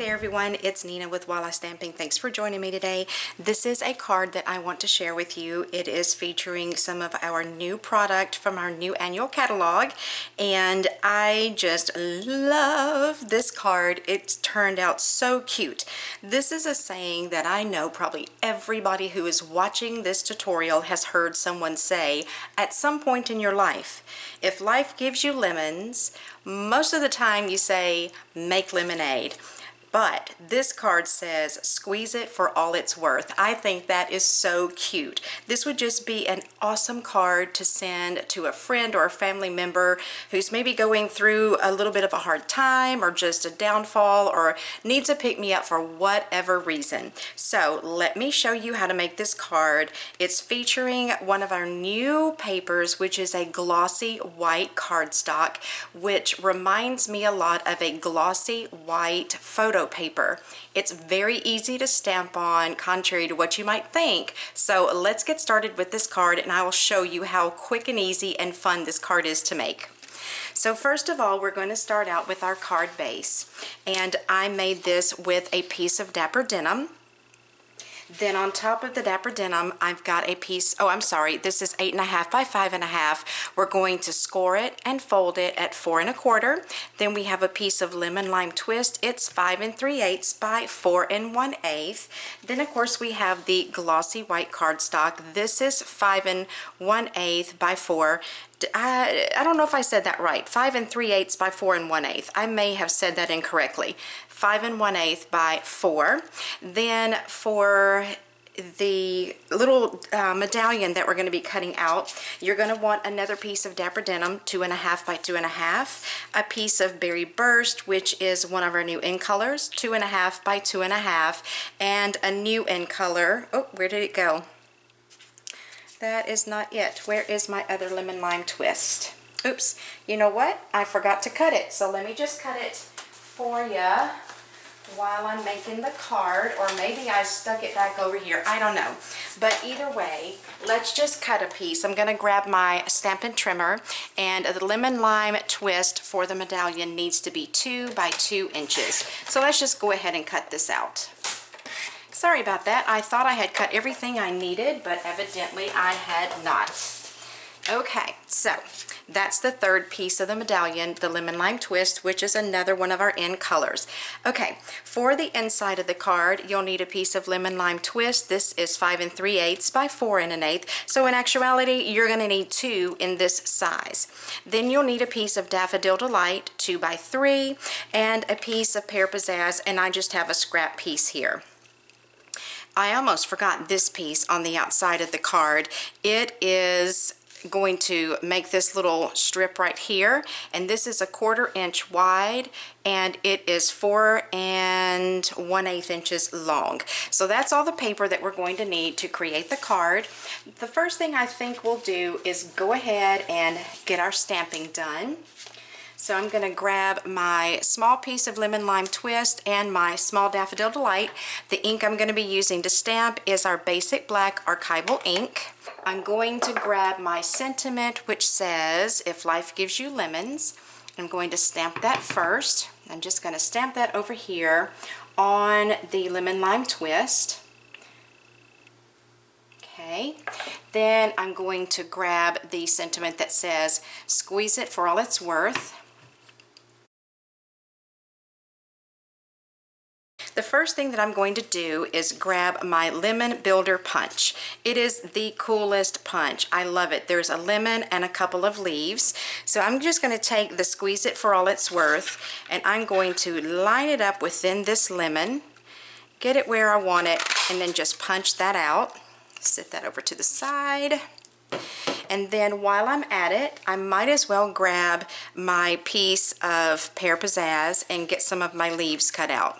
there everyone, it's Nina with Walla Stamping. Thanks for joining me today. This is a card that I want to share with you. It is featuring some of our new product from our new annual catalog, and I just love this card. It's turned out so cute. This is a saying that I know probably everybody who is watching this tutorial has heard someone say at some point in your life. If life gives you lemons, most of the time you say, make lemonade. But this card says, squeeze it for all it's worth. I think that is so cute. This would just be an awesome card to send to a friend or a family member who's maybe going through a little bit of a hard time or just a downfall or needs a pick-me-up for whatever reason. So let me show you how to make this card. It's featuring one of our new papers, which is a glossy white cardstock, which reminds me a lot of a glossy white photo paper. It's very easy to stamp on, contrary to what you might think. So let's get started with this card, and I will show you how quick and easy and fun this card is to make. So first of all, we're going to start out with our card base, and I made this with a piece of Dapper Denim. Then on top of the Dapper Denim, I've got a piece, this is 8.5 by 5.5. We're going to score it and fold it at 4 1/4. Then we have a piece of Lemon Lime Twist. It's 5 3/8 by 4 1/8. Then of course we have the glossy white cardstock. This is 5 1/8 by 4. I don't know if I said that right. 5 3/8 by 4 1/8. I may have said that incorrectly. 5 1/8 by 4. Then for the little medallion that we're going to be cutting out, you're going to want another piece of Dapper Denim, 2.5 by 2.5, a piece of Berry Burst, which is one of our new in colors, 2.5 by 2.5, and a new in color. Oh, where did it go? That is not it. Where is my other Lemon Lime Twist? Oops, you know what? I forgot to cut it. So let me just cut it for you while I'm making the card, or maybe I stuck it back over here. I don't know. But either way, let's just cut a piece. I'm going to grab my Stampin Trimmer, and the Lemon Lime Twist for the medallion needs to be 2 by 2 inches. So let's just go ahead and cut this out. Sorry about that. I thought I had cut everything I needed, but evidently I had not. Okay, so that's the third piece of the medallion, the Lemon Lime Twist, which is another one of our in colors. Okay, for the inside of the card, you'll need a piece of Lemon Lime Twist. This is 5 3/8 by 4 1/8. So in actuality, you're going to need 2 in this size. Then you'll need a piece of Daffodil Delight, 2 by 3, and a piece of Pear Pizzazz, and I just have a scrap piece here. I almost forgot this piece on the outside of the card. It is going to make this little strip right here, and this is 1/4 inch wide, and it is 4 1/8 inches long. So that's all the paper that we're going to need to create the card. The first thing I think we'll do is go ahead and get our stamping done. So I'm going to grab my small piece of Lemon Lime Twist and my small Daffodil Delight. The ink I'm going to be using to stamp is our basic black Archival ink. I'm going to grab my sentiment, which says, if life gives you lemons. I'm going to stamp that first. I'm just going to stamp that over here on the Lemon Lime Twist. Okay, then I'm going to grab the sentiment that says, squeeze it for all it's worth. The first thing that I'm going to do is grab my Lemon Builder Punch. It is the coolest punch. I love it. There's a lemon and a couple of leaves. So I'm just going to take the squeeze it for all it's worth, and I'm going to line it up within this lemon, get it where I want it, and then just punch that out. Set that over to the side. And then while I'm at it, I might as well grab my piece of Pear Pizzazz and get some of my leaves cut out.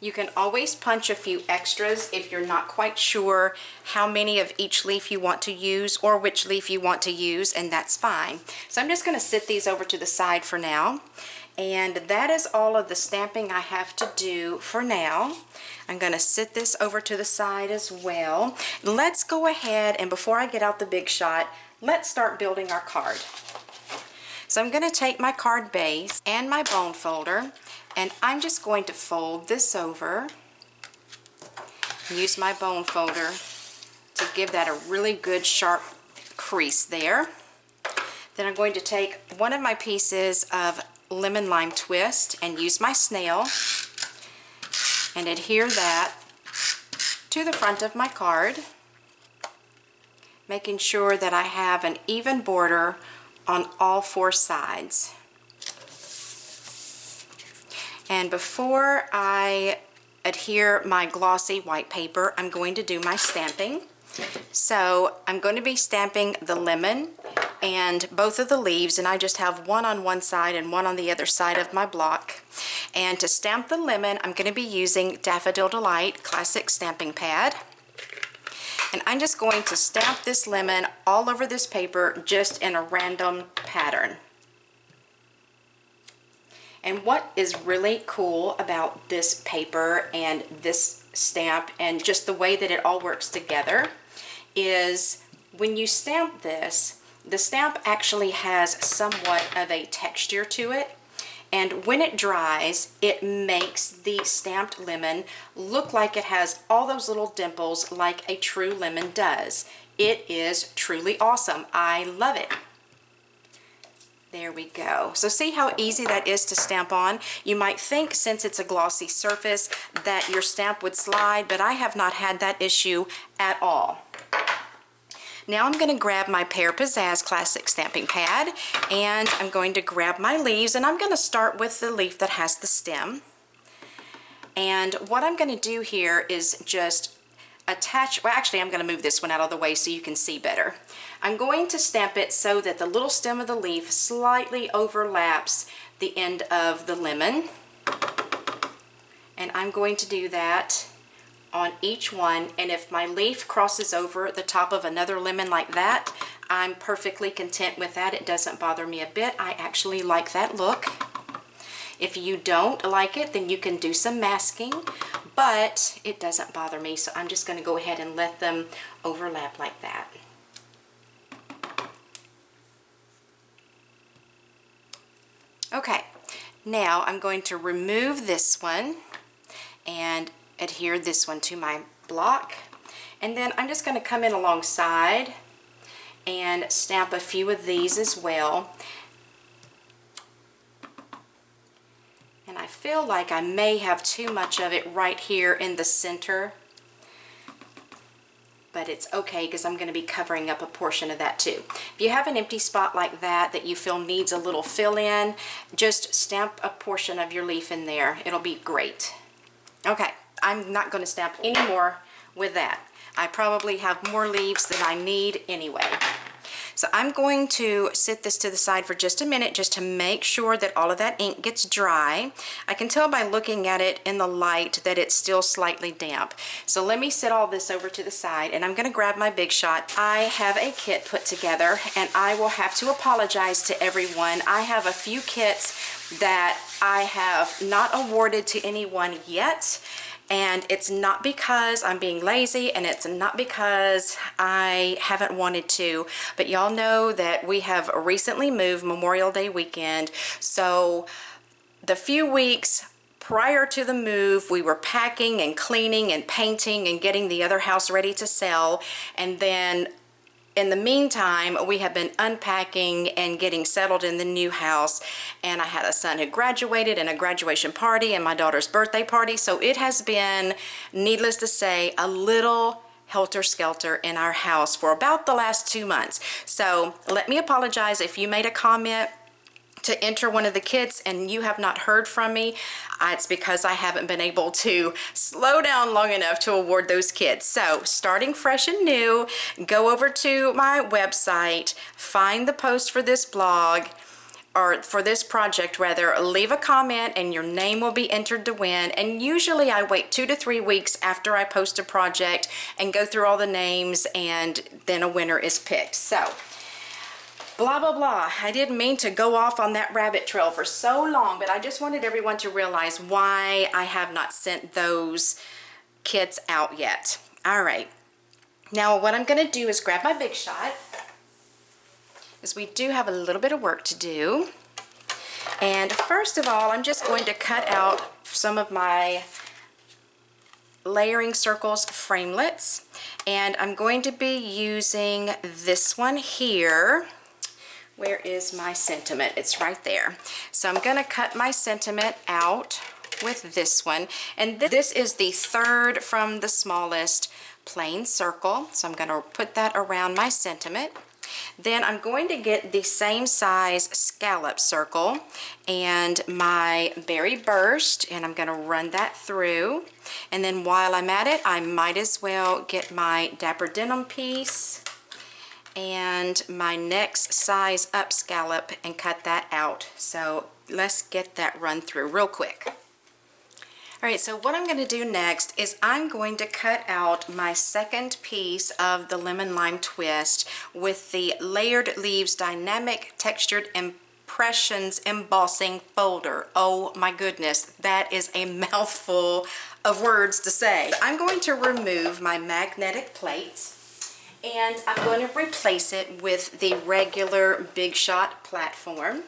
You can always punch a few extras if you're not quite sure how many of each leaf you want to use or which leaf you want to use, and that's fine. So I'm just going to sit these over to the side for now. And that is all of the stamping I have to do for now. I'm going to sit this over to the side as well. Let's go ahead, and before I get out the big shot, let's start building our card. So I'm going to take my card base and my bone folder, and I'm just going to fold this over. Use my bone folder to give that a really good sharp crease there. Then I'm going to take one of my pieces of lemon lime twist and use my snail and adhere that to the front of my card, making sure that I have an even border on all 4 sides. And before I adhere my glossy white paper, I'm going to do my stamping. So I'm going to be stamping the lemon and both of the leaves, and I just have one on one side and one on the other side of my block. And to stamp the lemon, I'm going to be using Daffodil Delight Classic Stamping Pad. And I'm just going to stamp this lemon all over this paper just in a random pattern. And what is really cool about this paper and this stamp and just the way that it all works together is when you stamp this, the stamp actually has somewhat of a texture to it. And when it dries, it makes the stamped lemon look like it has all those little dimples like a true lemon does. It is truly awesome. I love it. There we go. So see how easy that is to stamp on? You might think since it's a glossy surface that your stamp would slide, but I have not had that issue at all. Now I'm going to grab my Pear Pizzazz Classic Stamping Pad, and I'm going to grab my leaves, and I'm going to start with the leaf that has the stem. And what I'm going to do here is just attach, well actually I'm going to move this one out of the way so you can see better. I'm going to stamp it so that the little stem of the leaf slightly overlaps the end of the lemon. And I'm going to do that on each one, and if my leaf crosses over the top of another lemon like that, I'm perfectly content with that. It doesn't bother me a bit. I actually like that look. If you don't like it, then you can do some masking, but it doesn't bother me, so I'm just going to go ahead and let them overlap like that. Okay, now I'm going to remove this one and adhere this one to my block, and then I'm just going to come in alongside and stamp a few of these as well. And I feel like I may have too much of it right here in the center, but it's okay because I'm going to be covering up a portion of that too. If you have an empty spot like that that you feel needs a little fill in, just stamp a portion of your leaf in there. It'll be great. Okay, I'm not going to stamp any more with that. I probably have more leaves than I need anyway. So I'm going to sit this to the side for just a minute just to make sure that all of that ink gets dry. I can tell by looking at it in the light that it's still slightly damp. So let me set all this over to the side, and I'm going to grab my Big Shot. I have a kit put together, and I will have to apologize to everyone. I have a few kits that I have not awarded to anyone yet. And it's not because I'm being lazy, and it's not because I haven't wanted to, but y'all know that we have recently moved Memorial Day weekend. So the few weeks prior to the move, we were packing and cleaning and painting and getting the other house ready to sell. And then in the meantime, we have been unpacking and getting settled in the new house, and I had a son who graduated and a graduation party and my daughter's birthday party, so it has been, needless to say, a little helter-skelter in our house for about the last 2 months. So let me apologize if you made a comment to enter one of the kits and you have not heard from me. It's because I haven't been able to slow down long enough to award those kits. So starting fresh and new, go over to my website, find the post for this blog, or for this project rather, leave a comment and your name will be entered to win. And usually I wait 2 to 3 weeks after I post a project and go through all the names, and then a winner is picked. So blah, blah, blah. I didn't mean to go off on that rabbit trail for so long, but I just wanted everyone to realize why I have not sent those kits out yet. All right. Now what I'm going to do is grab my Big Shot, is we do have a little bit of work to do. And first of all, I'm just going to cut out some of my layering circles framelits, and I'm going to be using this one here. Where is my sentiment? It's right there. So I'm going to cut my sentiment out with this one, and this is the third from the smallest plain circle, so I'm going to put that around my sentiment. Then I'm going to get the same size scallop circle and my berry burst, and I'm going to run that through. And then while I'm at it, I might as well get my Dapper Denim piece and my next size up scallop and cut that out. So let's get that run through real quick. Alright, so what I'm going to do next is I'm going to cut out my second piece of the lemon lime twist with the Layered Leaves Dynamic Textured Impressions Embossing Folder. Oh my goodness, that is a mouthful of words to say. I'm going to remove my magnetic plate and I'm going to replace it with the regular Big Shot platform.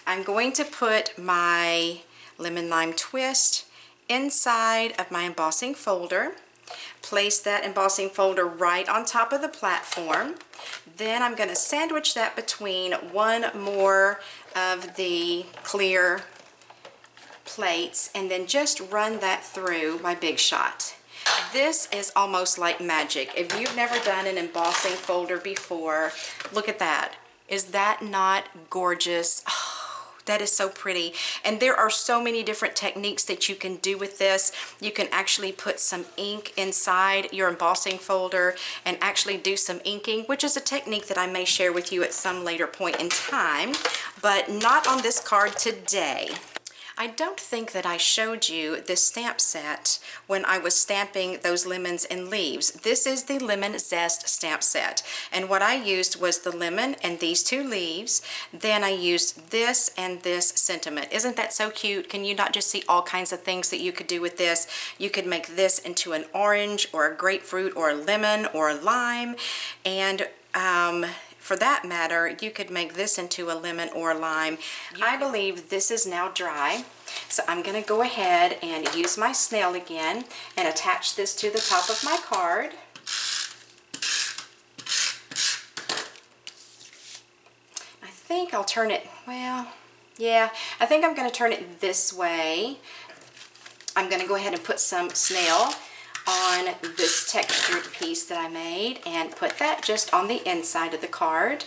I'm going to put my lemon lime twist inside of my embossing folder, place that embossing folder right on top of the platform. Then I'm going to sandwich that between one more of the clear plates and then just run that through my Big Shot. This is almost like magic. If you've never done an embossing folder before, look at that. Is that not gorgeous? Oh, that is so pretty. And there are so many different techniques that you can do with this. You can actually put some ink inside your embossing folder and actually do some inking, which is a technique that I may share with you at some later point in time, but not on this card today. I don't think that I showed you this stamp set when I was stamping those lemons and leaves. This is the Lemon Zest stamp set, and what I used was the lemon and these two leaves. Then I used this and this sentiment. Isn't that so cute? Can you not just see all kinds of things that you could do with this? You could make this into an orange or a grapefruit or a lemon or a lime, and for that matter, you could make this into a lemon or a lime. I believe this is now dry, so I'm going to go ahead and use my snail again and attach this to the top of my card. I think I'll turn it, well, yeah, I think I'm going to turn it this way. I'm going to go ahead and put some snail on this textured piece that I made and put that just on the inside of the card.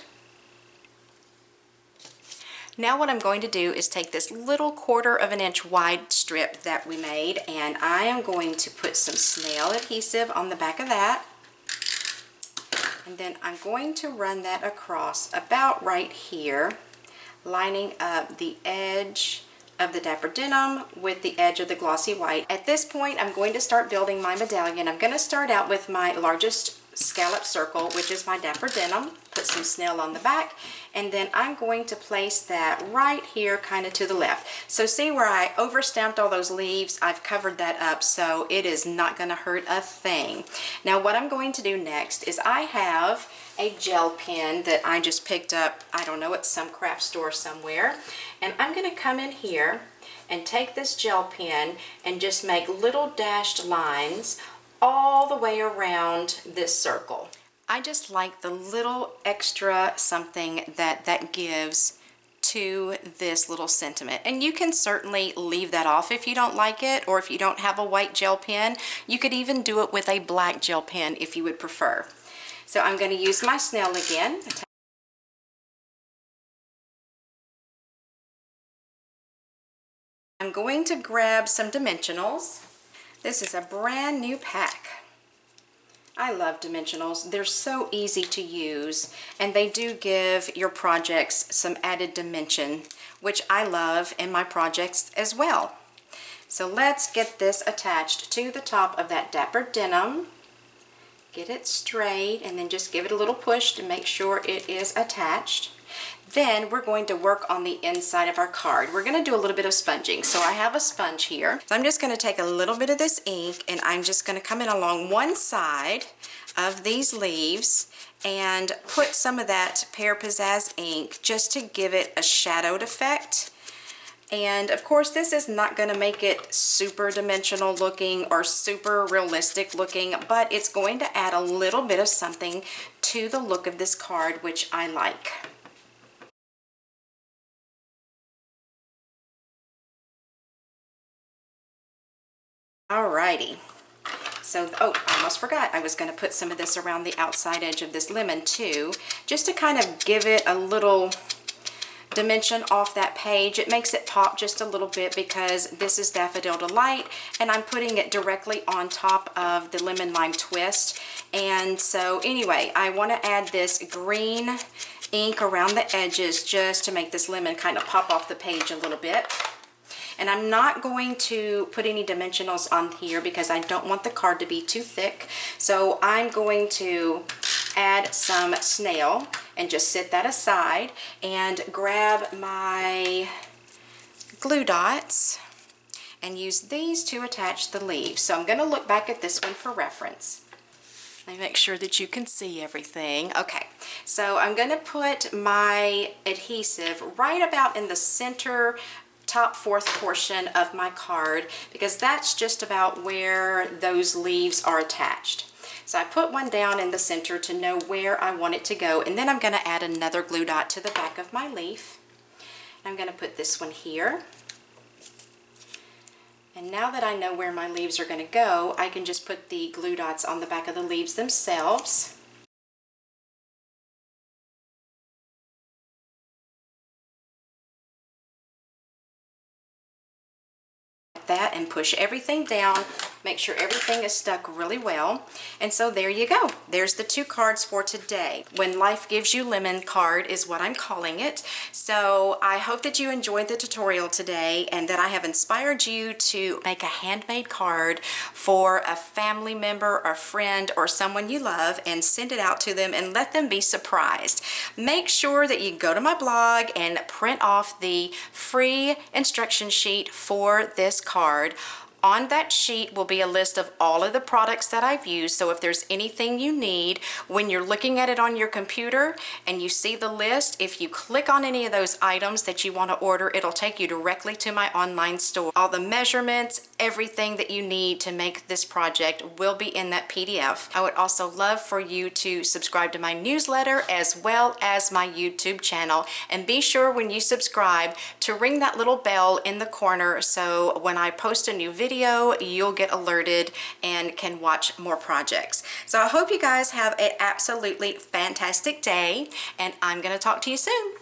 Now what I'm going to do is take this little 1/4 of an inch wide strip that we made, and I am going to put some snail adhesive on the back of that, and then I'm going to run that across about right here, lining up the edge of the Dapper Denim with the edge of the glossy white. At this point, I'm going to start building my medallion. I'm going to start out with my largest scallop circle, which is my Dapper Denim, put some snail on the back, and then I'm going to place that right here kind of to the left. So see where I overstamped all those leaves? I've covered that up so it is not going to hurt a thing. Now what I'm going to do next is I have a gel pen that I just picked up, I don't know, at some craft store somewhere, and I'm going to come in here and take this gel pen and just make little dashed lines all the way around this circle. I just like the little extra something that gives to this little sentiment. And you can certainly leave that off if you don't like it, or if you don't have a white gel pen. You could even do it with a black gel pen if you would prefer. So I'm going to use my snail again. I'm going to grab some Dimensionals. This is a brand new pack. I love Dimensionals. They're so easy to use, and they do give your projects some added dimension, which I love in my projects as well. So let's get this attached to the top of that Dapper Denim. Get it straight and then just give it a little push to make sure it is attached. Then we're going to work on the inside of our card. We're going to do a little bit of sponging. So I have a sponge here. So I'm just going to take a little bit of this ink and I'm just going to come in along one side of these leaves and put some of that Pear Pizzazz ink just to give it a shadowed effect. And of course, this is not going to make it super dimensional looking or super realistic looking, but it's going to add a little bit of something to the look of this card, which I like. Alrighty. So, oh, I almost forgot. I was going to put some of this around the outside edge of this lemon too, just to kind of give it a little dimension off that page. It makes it pop just a little bit because this is Daffodil Delight and I'm putting it directly on top of the lemon lime twist. And so anyway, I want to add this green ink around the edges just to make this lemon kind of pop off the page a little bit. And I'm not going to put any dimensionals on here because I don't want the card to be too thick. So I'm going to add some snail and just set that aside and grab my glue dots and use these to attach the leaves. So I'm going to look back at this one for reference. Let me make sure that you can see everything. Okay, so I'm going to put my adhesive right about in the center top fourth portion of my card because that's just about where those leaves are attached. So I put one down in the center to know where I want it to go, and then I'm going to add another glue dot to the back of my leaf. I'm going to put this one here. And now that I know where my leaves are going to go, I can just put the glue dots on the back of the leaves themselves. That and push everything down, make sure everything is stuck really well. And so there you go. There's the two cards for today. When Life Gives You Lemon card is what I'm calling it. So I hope that you enjoyed the tutorial today and that I have inspired you to make a handmade card for a family member or friend or someone you love and send it out to them and let them be surprised. Make sure that you go to my blog and print off the free instruction sheet for this card. On that sheet will be a list of all of the products that I've used, so if there's anything you need, when you're looking at it on your computer and you see the list, if you click on any of those items that you want to order, it'll take you directly to my online store. All the measurements, everything that you need to make this project will be in that PDF. I would also love for you to subscribe to my newsletter as well as my YouTube channel, and be sure when you subscribe to ring that little bell in the corner so when I post a new video, you'll get alerted and can watch more projects. So I hope you guys have an absolutely fantastic day, and I'm going to talk to you soon.